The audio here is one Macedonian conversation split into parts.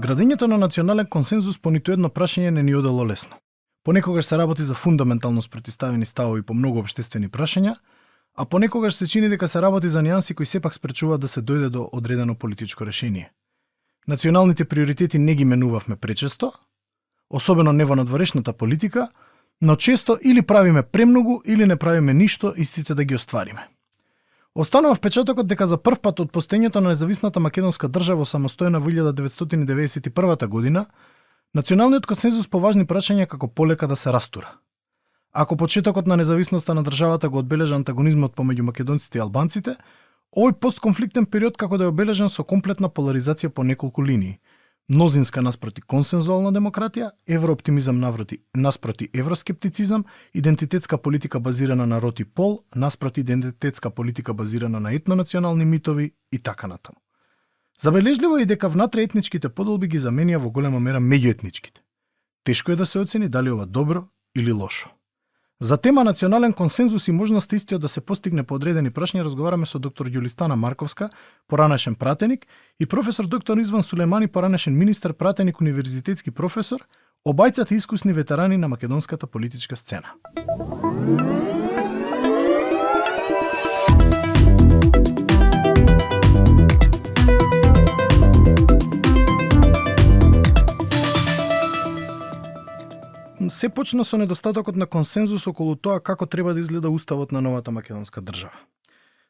Градењето на национален консензус по ниту едно прашање не ни одело лесно. Понекогаш се работи за фундаментално спротивставени ставови по многу општествени прашања, а понекогаш се чини дека се работи за нијанси кои сепак спречуваат да се дојде до одредено политичко решение. Националните приоритети не ги менувавме пречесто, особено не во надворешната политика, но често или правиме премногу или не правиме ништо истите да ги оствариме. Останува впечатокот дека за прв пат од постоењето на независната македонска држава самостојна во 1991 година, националниот консензус по важни прашања како полека да се растура. Ако почетокот на независноста на државата го одбележа антагонизмот помеѓу македонците и албанците, овој постконфликтен период како да е обележан со комплетна поларизација по неколку линии. Мнозинска наспроти консензуална демократија, еврооптимизам наспроти евроскептицизам, идентитетска политика базирана на род и пол, наспроти идентитетска политика базирана на етнонационални митови и така натаму. Забележливо е дека внатре етничките поделби ги заменија во голема мера меѓуетничките. Тешко е да се оцени дали ова добро или лошо. За тема национален консензус и можноста истиот да се постигне по одредени прашања разговараме со доктор Јулистана Марковска, поранешен пратеник, и професор доктор Изван Сулемани, поранешен министар, пратеник, универзитетски професор, обајцата искусни ветерани на македонската политичка сцена. Се почна со недостатокот на консензус околу тоа како треба да изгледа уставот на новата македонска држава.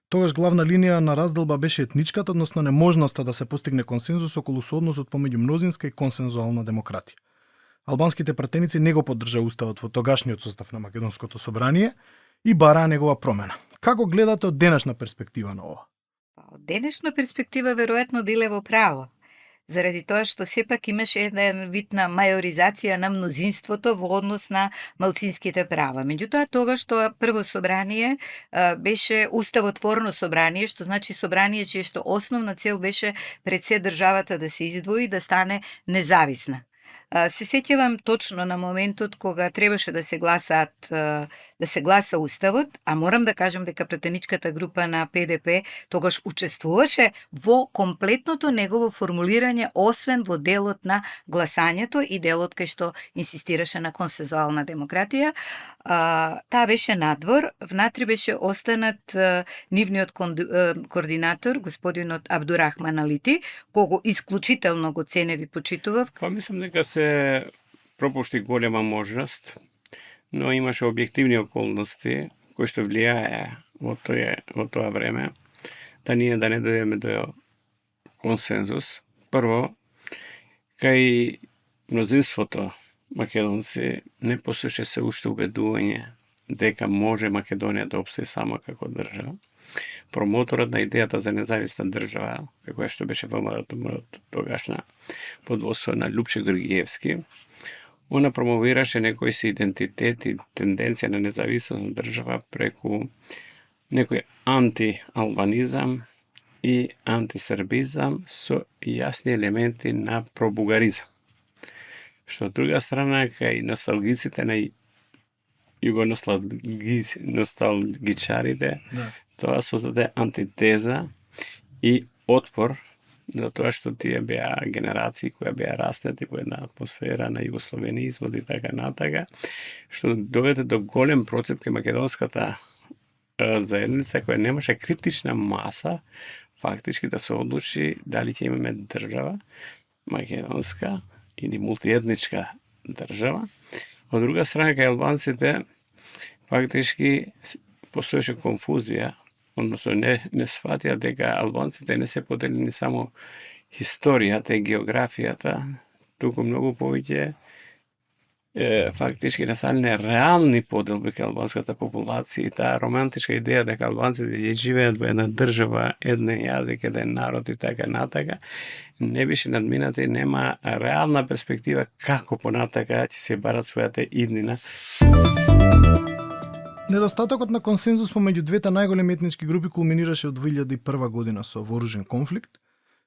Тогаш главна линија на разделба беше етничката, односно неможноста да се постигне консензус околу соодносот помеѓу мнозинска и консензуална демократија. Албанските пратеници не го поддржаа уставот во тогашниот состав на македонското собрание и бараа негова промена. Како гледате од денешна перспектива на ова? Од денешна перспектива веројатно биле во право. Заради тоа што сепак имаше еден вид на мајоризација на мнозинството во однос на малцинските права. Меѓутоа, тогаш тоа прво собрание беше уставотворно собрание, што значи собрание чие што основна цел беше пред се државата да се издвои, да стане независна. Се сеќавам точно на моментот кога требаше да се гласа уставот, а морам да кажам дека пратеничката група на ПДП тогаш учествуваше во комплетното негово формулирање, освен во делот на гласањето и делот кај што инсистираше на консензуална демократија. Таа беше надвор, внатре беше останат нивниот координатор, господинот Абдурахман Алити, кого исклучително го ценев и почитував. Мислам дека се пропушти голема можност, но имаше објективни околности кои што влијае во тоа време да ние да не дојдеме до консензус. Прво, кај мнозинството македонци не постоеше се уште убедување дека може Македонија да опстои само како држава. Промоторот на идејата за независна држава, како што беше ВМРО тогашна под водство на Лупче Георгиевски, она промовираше некој си идентитет и тенденција на независна држава преку некој антиалбанизам и антисрбизам со јасни елементи на пробугаризам. Што од друга страна, кај носталгиците на носталгичарите, тоа создаде антитеза и отпор за тоа што тие беа генерации кои беа раснати во една атмосфера на југословенизмот и така натака, што доведе до голем процеп кај македонската заедница која немаше критична маса фактички да се одлучи дали ќе имаме држава македонска или мултиетничка држава. Од друга страна, кај албанците фактички постоеше конфузија, односно не сватија дека албанците не се поделени само историјата и географијата, туку многу повеќе фактички настанале реални поделби кај албанската популација и таа романтичка идеја дека албанците ќе живеат во една држава, еден јазик, еден народ и така натака, не беше надмината и нема реална перспектива како понатака ќе се барат својата иднина. Недостатокот на консензус помеѓу двете најголеми етнички групи кулминираше од 2001 година со вооружен конфликт.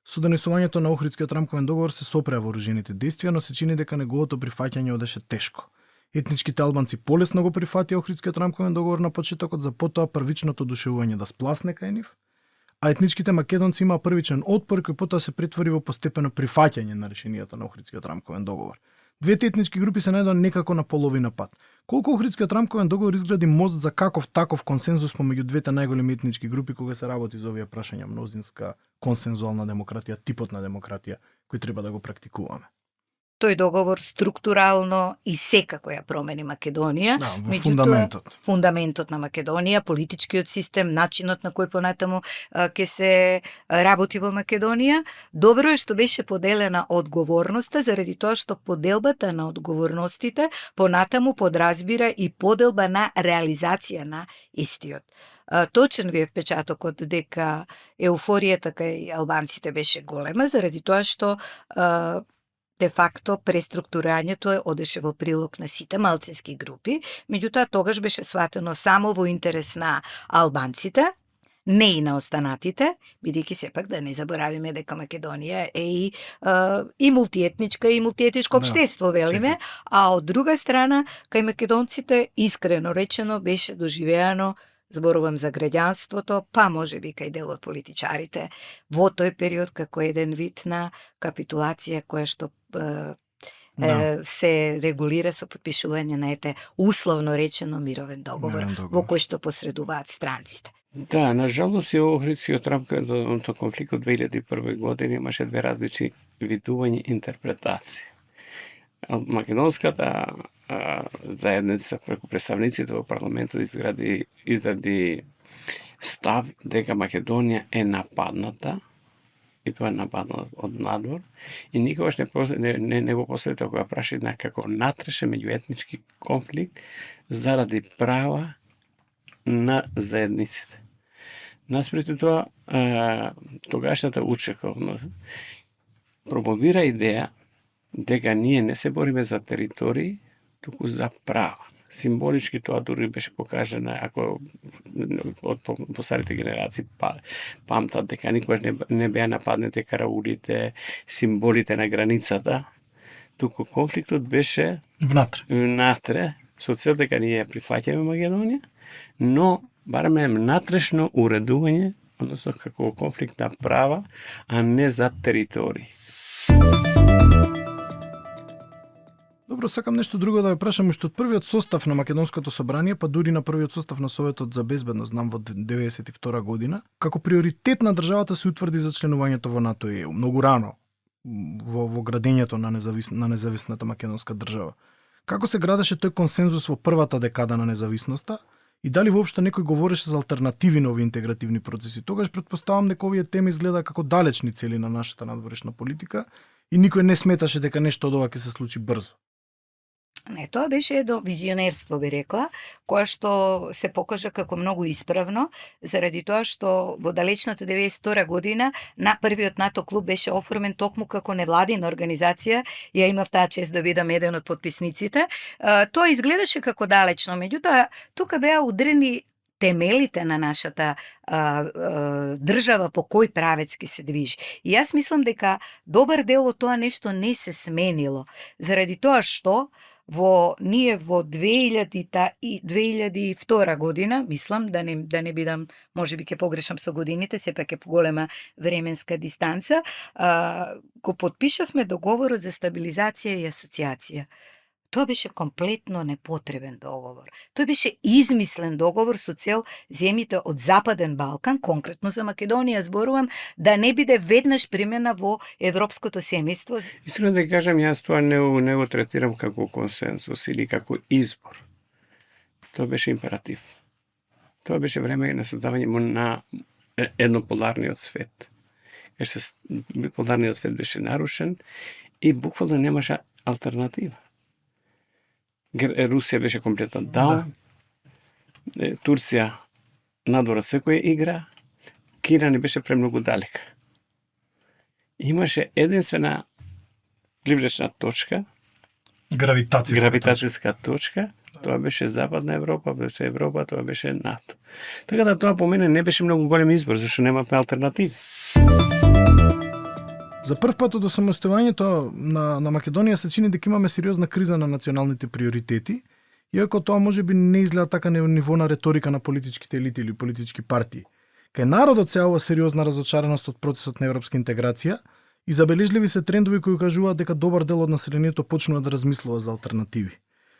Со донесувањето на Охридскиот рамковен договор се сопреа вооружените действија, но се чини дека неговото прифаќање одеше тешко. Етничките албанци полесно го прифатија Охридскиот рамковен договор на почетокот, за потоа првичното одушевување да спласне кај нив, а етничките македонци имаа првичен отпор кој потоа се претвори во постепено прифаќање на решенијата на Охридскиот рамковен договор. Двете етнички групи се најдоа некако на половина пат. Колку Охридскиот рамковен договор изгради мост за каков таков консензус помеѓу двете најголеми етнички групи кога се работи за овие прашања мнозинска консензуална демократија, типот на демократија кој треба да го практикуваме? Тој договор структурално и секако ја промени Македонија. Да, во Меѓутоа, фундаментот на Македонија, политичкиот систем, начинот на кој понатаму ќе се работи во Македонија. Добро е што беше поделена одговорноста, заради тоа што поделбата на одговорностите понатаму подразбира и поделба на реализација на истиот. Точен ви е впечатокот дека еуфоријата кај албанците беше голема, заради тоа што де факто преструктурирањето одеше во прилог на сите малцински групи, меѓутоа тогаш беше сватено само во интерес на албанците, не и на останатите, бидејќи сепак да не заборавиме дека Македонија е и мултиетничка и мултиетничко општество, велиме, а од друга страна, кај македонците, искрено речено, беше доживеано, зборувам за граѓанството, па може би кај дел од политичарите, во тој период како еден вид на капитулација која што се регулира со подпишување на условно речено мировен договор, во кој што посредуваат странците. Да, нажалост и Охридскиот рамковен конфликт од 2001 година имаше две различни видувања и интерпретации. Македонската заедница преку представниците во парламентот изради став дека Македонија е нападната, и тоа е нападната од надвор, и никогаш не го посветил кога праши на како натрешен меѓуетнички конфликт заради права на заедниците. Наспроти тоа, тогашната учековност промовира идеја дека ние не се бориме за територии, туку за права. Символички тоа дури беше покажано, ако од постарите генерации памтат дека никогаш не беа нападнати караулите, символите на границата, туку конфликтот беше внатре, со цел дека ние ја прифаќаме Македонија, но бараме натрешно уредување, односно како конфликт на права, а не за територии. Добро, сакам нешто друго да ве прашам, уште од првиот состав на Македонското собрание, па дури на првиот состав на Советот за безбедност, знам во 1992 година, како приоритет на државата се утврди за членувањето во НАТО и ЕУ, многу рано во градењето на независната македонска држава. Како се градеше тој консензус во првата декада на независноста и дали воопшто некој говореше за алтернативи на овие интегративни процеси? Тогаш претпоставам дека овие теми изгледа како далечни цели на нашата надворешна политика и никој не сметаше дека нешто од ова ќе се случи брзо. Не, тоа беше едно визионерство, би рекла, кое што се покажа како многу исправно, заради тоа што во далечната 92 година на првиот НАТО клуб беше оформен токму како невладина организација, ја имав таа чест да бидам еден од подписниците. Тоа изгледаше како далечно, меѓутоа тука беа удрени темелите на нашата држава по кој правец ке се движи. И јас мислам дека добар дел од тоа нешто не се сменило, заради тоа што ние во 2002 година, мислам, да не бидам, може би ќе погрешам со годините, сепак е поголема временска дистанца, го подпишавме договорот за стабилизација и асоциација. Тоа беше комплетно непотребен договор. Тој беше измислен договор со цел земјите од Западен Балкан, конкретно за Македонија зборувам, да не биде веднаш примена во европското семејство. Истина да кажам, јас тоа не го третирам како консенсус или како избор. Тоа беше императив. Тоа беше време на создавање на еднополарниот свет. Биполарниот свет беше нарушен и буквално немаше алтернатива. Русија беше комплетно даун, Турција надвора секоја игра, Кина не беше премногу далека. Имаше единствена привлечна точка, гравитацијска точка, тоа беше Западна Европа, тоа беше НАТО. Така да тоа по мене не беше многу голем избор, зашто немавме алтернативи. За прв пат од осамостојувањето на Македонија се чини дека имаме сериозна криза на националните приоритети, иако тоа може би не изгледа така на ниво на реторика на политичките елити или политички партии. Кај народот се јавува сериозна разочараност од процесот на европска интеграција и забележливи се трендови кои кажуваат дека добар дел од населението почнува да размислува за алтернативи.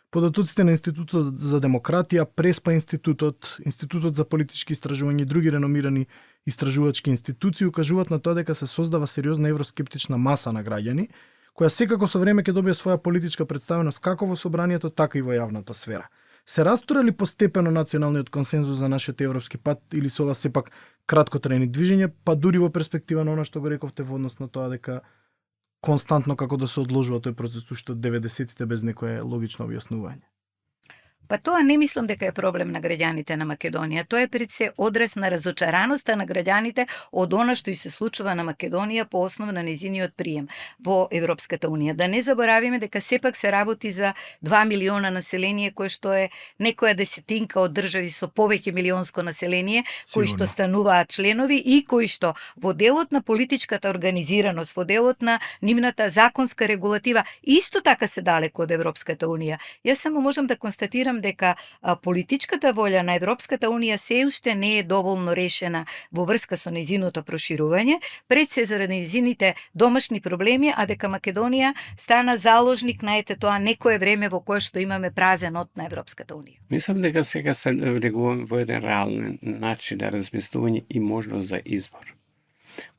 Податоците на Институтот за демократија, Преспа институтот, Институтот за политички истражувања и други реномирани истражувачки институции укажуваат на тоа дека се создава сериозна евроскептична маса на граѓани, која секако со време ќе добие своја политичка представеност како во собранието, така и во јавната сфера. Се растура ли постепено националниот консензус за нашиот европски пат или се ова сепак краткотрајни движења, па дури во перспектива на она што го рековте во однос на тоа дека константно како да се одложува тој процес уште од 90-тите без некое логично објаснување? Па тоа не мислам дека е проблем на граѓаните на Македонија. Тоа е пред се одраз на разочараноста на граѓаните од она што и се случува на Македонија по основа на нејзиниот прием во Европската унија. Да не заборавиме дека сепак се работи за 2 милиона население, кое што е некоја десетинка од држави со повеќе милионско население, кои што стануваат членови и кои што во делот на политичката организираност, во делот на нивната законска регулатива, исто така се далеко од Европската унија. Јас само можам да констатирам дека политичката волја на Европската унија се уште не е доволно решена во врска со нејзиното проширување, пред се заради нејзините домашни проблеми, а дека Македонија стана заложник на тоа некое време во кое што имаме празен од на Европската унија. Мислам дека сега се влегуваме во еден реален начин на размислување и можност за избор.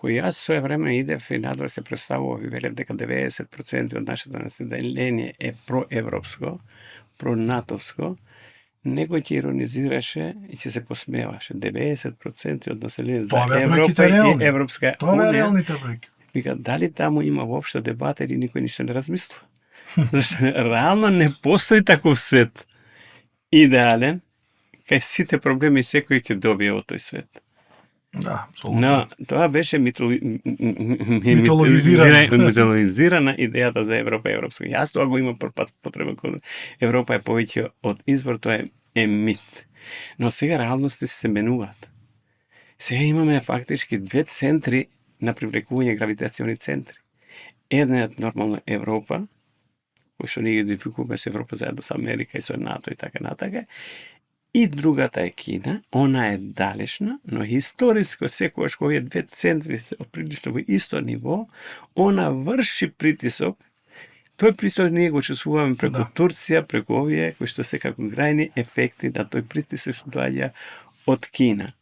Кој јас своје време идев и надвор се представував и велев дека 90% од нашето население е проевропско, пронатовско, некој ќе иронизираше и ќе се посмеваше. 90% од населението за Европа и Европска Тоа е унија. реалните бројки. Вика, дали таму има воопшто дебата или никој ништо не размислува? Зашто реално не постои таков свет идеален, кај сите проблеми секој ќе добие во тој свет. Да, абсолютно. Но тоа беше Митологизирана. митологизирана идејата за Европа и Европска. Јас тоа го имам прв потреба кога Европа е повеќе од избор, тоа е мит. Но сега реалности се менуваат. Сега имаме фактички две центри на привлекување, гравитациони центри. Едниот нормално Европа, кој што ние идентификуваме со Европа заедно со Америка и со НАТО и така натака, и другата е Кина, она е далечна, но историско секогаш кога овие две центри се прилично во исто ниво, она врши притисок. Тој притисок ние го чувствуваме преку Турција, преку овие кои што се како грајни ефекти на тој притисок што доаѓа од Кина.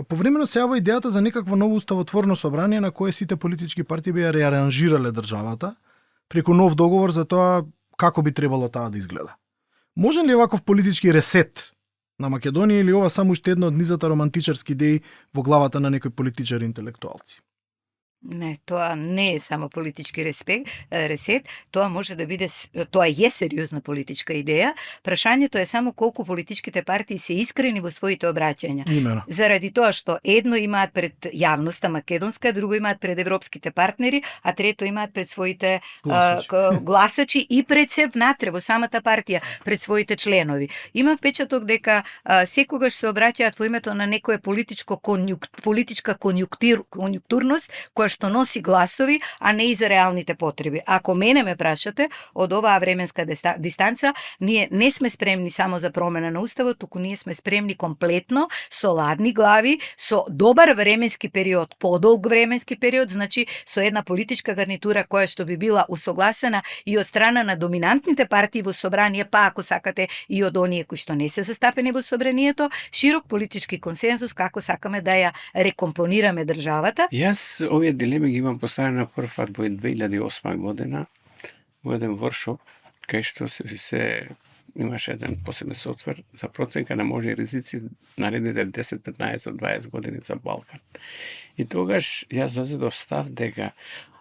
Повремено се јава идејата за некакво ново уставотворно собрание на кое сите политички партии би ја реаранжирале државата преку нов договор за тоа како би требало таа да изгледа. Можен ли ваков политички ресет на Македонија или ова само уште една од низата романтичарски идеи во главата на некои политичари и интелектуалци? Не, тоа не е само политички ресет, тоа може да биде, тоа е сериозна политичка идеја. Прашањето е само колку политичките партии се искрени во своите обраќања. Имено. Заради тоа што едно имаат пред јавноста македонска, друго имаат пред европските партнери, а трето имаат пред своите гласачи и пред се внатре во самата партија, пред своите членови. Има впечаток дека секогаш се обраќаат во името на некоја политичка конјунктурност која што носи гласови, а не и за реалните потреби. Ако мене ме прашате, од оваа временска дистанца, ние не сме спремни само за промена на уставот, туку ние сме спремни комплетно, со ладни глави, со добар временски период, подолг временски период, значи со една политичка гарнитура која што би била усогласена и од страна на доминантните партии во собрание, па ако сакате и од оние кои што не се застапени во собранието, широк политички консензус како сакаме да ја рекомпонираме државата. Јас овие дилеми ги имам поставени на прв пат во 2008 година во еден воркшоп кај што се имаше еден посебен софтвер за проценка на можни ризици наредните 10, 15, 20 години за Балкан. И тогаш јас зазедов став дека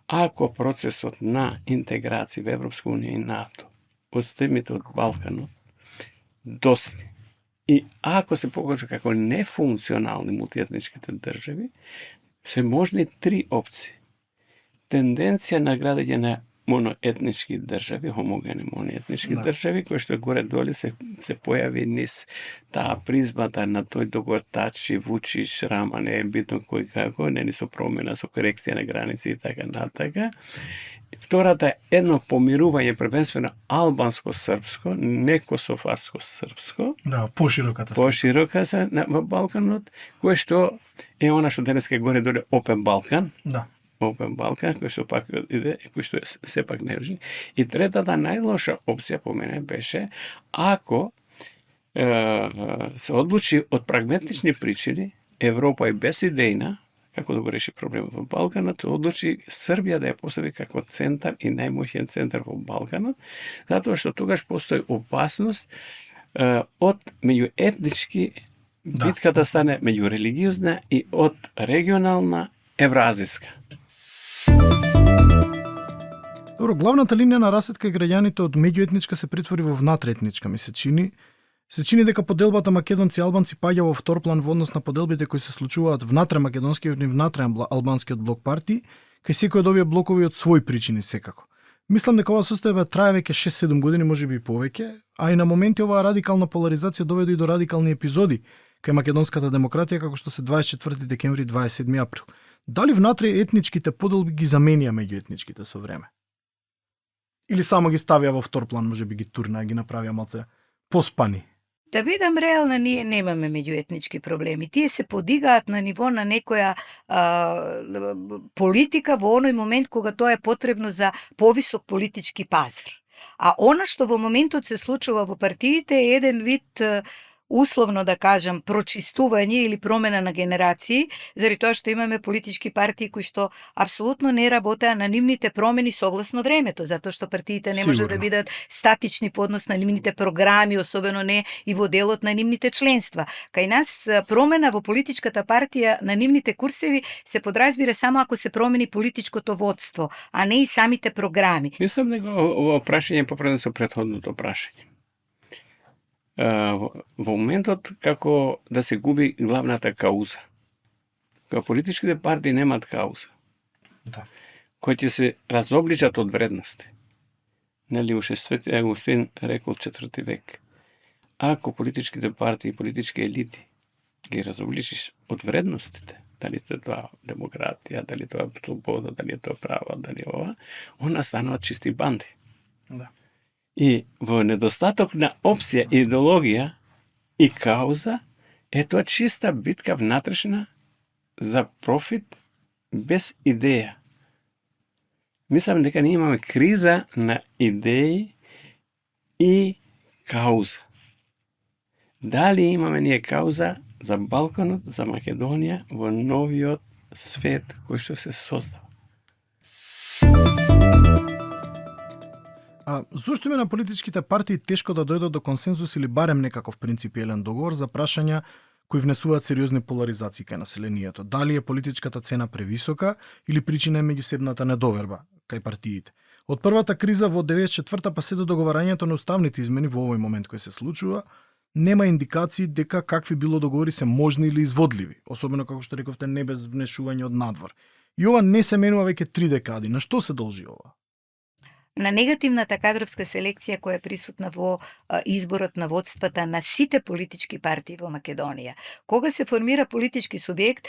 ако процесот на интеграција во Европска унија и НАТО од земјите од Балканот достигне и ако се покаже како нефункционални мултиетничките држави, се можни три опции. Тенденција на градење на моноетнички држави, хомогени моноетнички држави, кои што горе доле се појави низ таа призмата на тој договор Тачи, Вучич, Рама, не е битно кој како, не со промена, со корекција на граници и така натака. Втората е едно помирување првенствено албанско-српско, не кософарско-српско. Да, пошироката. Поширока се во Балканот, кое што е она што денеска е горе доле Опен Балкан. Да. Опен Балкан, кој што пак иде, кој што е сепак неужни. И третата најлоша опција по мене беше ако се одлучи од прагматични причини Европа е безидејна, како да го реши проблемот во Балканот, одлучи Србија да ја постави како центар и најмоќен центар во Балканот, затоа што тогаш постои опасност од меѓуетнички битката стане меѓурелигиозна и од регионална евразиска. Добро, главната линија на расетка и граѓаните од меѓуетничка се претвори во внатретничка, ми се чини. Се чини дека поделбата македонци и албанци паѓа во втор план во однос на поделбите кои се случуваат внатре македонскиот и внатре албанскиот блок партии, кај секој од овие блокови од своји причини секако. Мислам дека оваа состојба трае веќе 6-7 години, можеби и повеќе, а и на моменти оваа радикална поларизација доведе и до радикални епизоди кај македонската демократија, како што се 24 декември и 27 април. Дали внатре етничките поделби ги заменија меѓуетничките со време? Или само ги ставија во втор план, можеби ги турна, ги направија малце поспани? Да бидам реална, ние немаме меѓуетнички проблеми. Тие се подигаат на ниво на некоја политика во оној момент кога тоа е потребно за повисок политички пазар. А она што во моментот се случува во партиите е еден вид условно да кажам, прочистување или промена на генерации, заради тоа што имаме политички партии кои што апсолутно не работеа на нивните промени согласно времето, затоа што партиите не може да бидат статични по однос на нивните програми, особено не и во делот на нивните членства. Кај нас промена во политичката партија на нивните курсеви се подразбира само ако се промени политичкото водство, а не и самите програми. Мислам дека ово прашање попредно со претходното прашање. Во моментот како да се губи главната кауза. Кога политичките партии немат кауза, кои ќе се разобличат од вредности. Нели уште Свети Агустин рекол 4 век. Ако политичките партии и политички елити ги разобличиш од вредностите, дали тоа демократија, дали тоа слобода, дали тоа право, дали ова, она стануваат чисти банди. Да. И во недостаток на опција, идеологија и кауза, е тоа чиста битка внатрешна за профит без идеја. Мислам дека ние имаме криза на идеи и кауза. Дали имаме ние кауза за Балканот, за Македонија во новиот свет кој што се создава? А зошто име на политичките партии тешко да дојдат до консензус или барем некаков принципиелен договор за прашања кои внесуваат сериозни поларизации кај населението? Дали е политичката цена превисока или причина е меѓусебната недоверба кај партиите? Од првата криза во 94-та па се до договарањето на уставните измени во овој момент кој се случува, нема индикации дека какви било договори се можни или изводливи, особено како што рековте не без внешување од надвор. И ова не се менува веќе 3 декади. На што се должи ова? На негативната кадровска селекција која е присутна во изборот на водствата на сите политички партии во Македонија. Кога се формира политички субјект,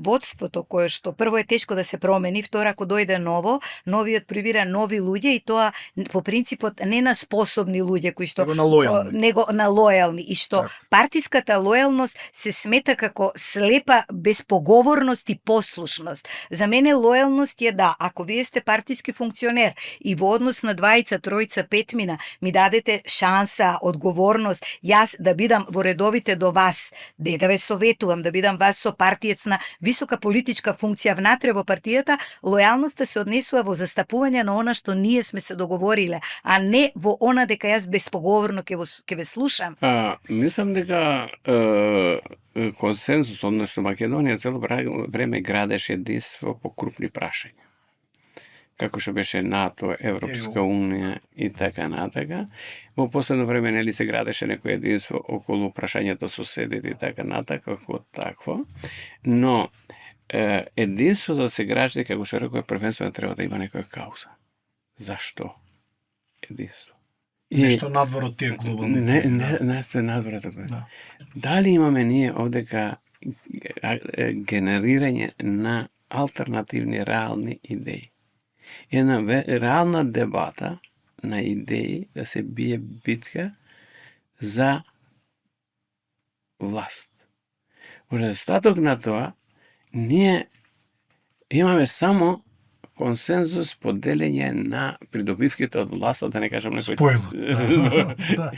водството кое што прво е тешко да се промени, второ ако дојде ново, новиот прибира нови луѓе и тоа по принципот не на способни луѓе кои што него на лојални и што партиската лојалност се смета како слепа безпоговорност и послушност. За мене лојалност е да, ако вие сте партиски функционер и во однос на 2, 3, 5 ми дадете шанса, одговорност, јас да бидам во редовите до вас, да ве советувам, да бидам вас со партиец на висока политичка функција внатре во партијата, лојалноста се однесува во застапување на она што ние сме се договориле, а не во она дека јас безпоговорно ќе ве слушам. Мислам дека консензус, односно Македонија цело време градеше единство по крупни прашања. Како што беше НАТО, Европска унија и така натака. Во последно време нели се градеше некој единство околу прашањето соседите и така натака, како такво. Но единство за да се гради, како што рекој, првенствено треба да има некоја кауза. Зашто единство? Нешто надвор од тие глобални цели. Не се надвор од тоа. Да. Дали имаме ние овдека генерирање на алтернативни реални идеи? Една реална дебата на идеи да се бие битка за власт. Во недостаток на тоа, ние имаме само консензус по делење на придобивките од власта, да не кажам некој... Спојлот. Да.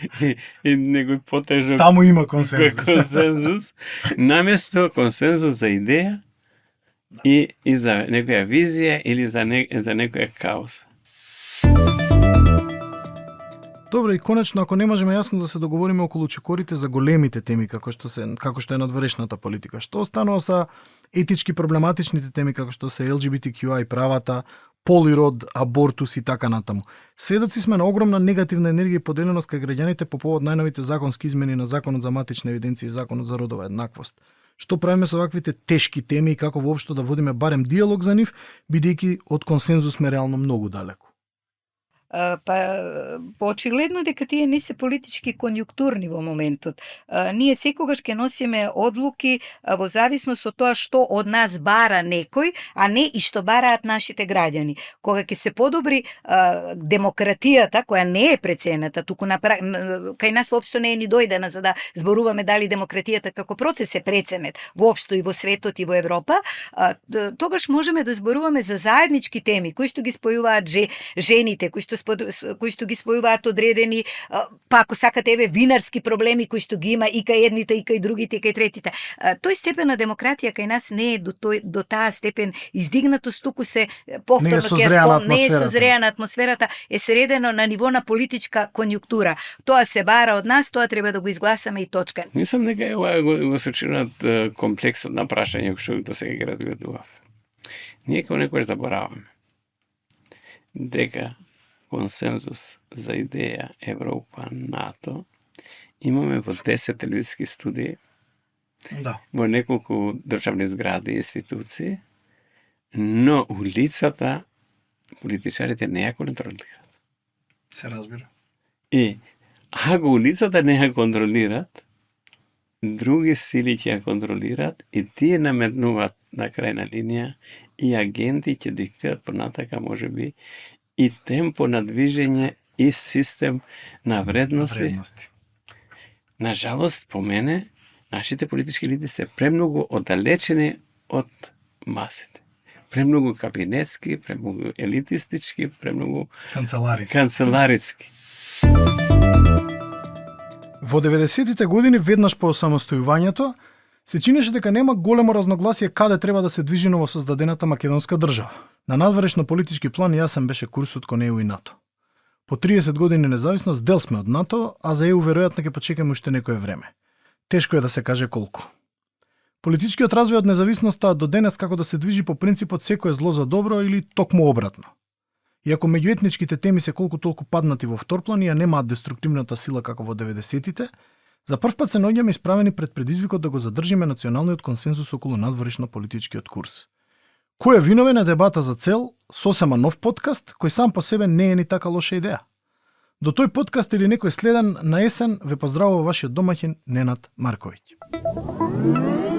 И некој потежок Таму има консензус. консензус, наместо консензус за идеја и за некоја визија или за некоја кауза. Добро, и конечно, ако не можеме јасно да се договориме околу чекорите за големите теми како што е надворешната политика, што останува са етички проблематичните теми како што се LGBTQI правата, пол и род, абортус и така натаму. Сведоци сме на огромна негативна енергија и поделеност кај граѓаните по повод најновите законски измени на Законот за матична евиденција и Законот за родова еднаквост. Што правиме со оваквите тешки теми и како воопшто да водиме барем диалог за нив, бидејќи од консензус сме реално многу далеку? Очигледно дека тие не се политички конјунктурни во моментот. Ние секогаш ќе носиме одлуки во зависност од тоа што од нас бара некој, а не и што бараат нашите граѓани. Кога ќе се подобри демократијата, која не е прецената, туку кај нас воопшто не е ни дојдена за да зборуваме дали демократијата како процес е преценет воопшто и во светот и во Европа, тогаш можеме да зборуваме за заеднички теми кои што ги спојуваат жените, кои што ги спојуваат одредени, па ако сакате еве винарски проблеми кои што ги има и кај едните и кај другите и кај третите. Тој степен на демократија кај нас не е до таа степен издигнатост, туку се повторно не е созреана атмосферата, е средено на ниво на политичка конјунктура. Тоа се бара од нас, тоа треба да го изгласаме и точка. Мислам дека е го сочинат комплексот на прашања што до сега ги разгледував. Ние како некој забораваме дека консензус за идеја Европа, НАТО, имаме во 10 телевизиски студии, Да. во неколку државни згради и институции, но улицата политичарите не ја контролираат. Се разбира. И ако улицата не ја контролираат, други сили ќе ја контролираат и тие наметнуваат на крајна линија и агенти ќе диктираат понатака можеби и темпо на движење и систем на вредности. На жалост, по мене, нашите политички лидери се премногу оддалечени од масите. Премногу кабинетски, премногу елитистички, премногу канцелариски. Во 90-тите години, веднаш по самостојувањето, се чинеше дека нема големо разногласие каде треба да се движи новосоздадената македонска држава. На надворешно политички план јасен беше курсот кон ЕУ и НАТО. По 30 години независност дел сме од НАТО, а за ЕУ веројатно ќе почекаме уште некое време. Тешко е да се каже колку. Политичкиот развој од независноста до денес како да се движи по принципот секој е зло за добро или токму обратно. Иако меѓуетничките теми се колку толку паднати во вторплан и ја немаат деструктивната сила како во 90-тите, за прв пат се наоѓаме исправени пред предизвикот да го задржиме националниот консензус околу надворешно политичкиот курс. Кој е виновен е дебата за цел, сосема нов подкаст, кој сам по себе не е ни така лоша идеја. До тој подкаст или некој следен на есен ве поздравува вашиот домаќин Ненад Марковиќ.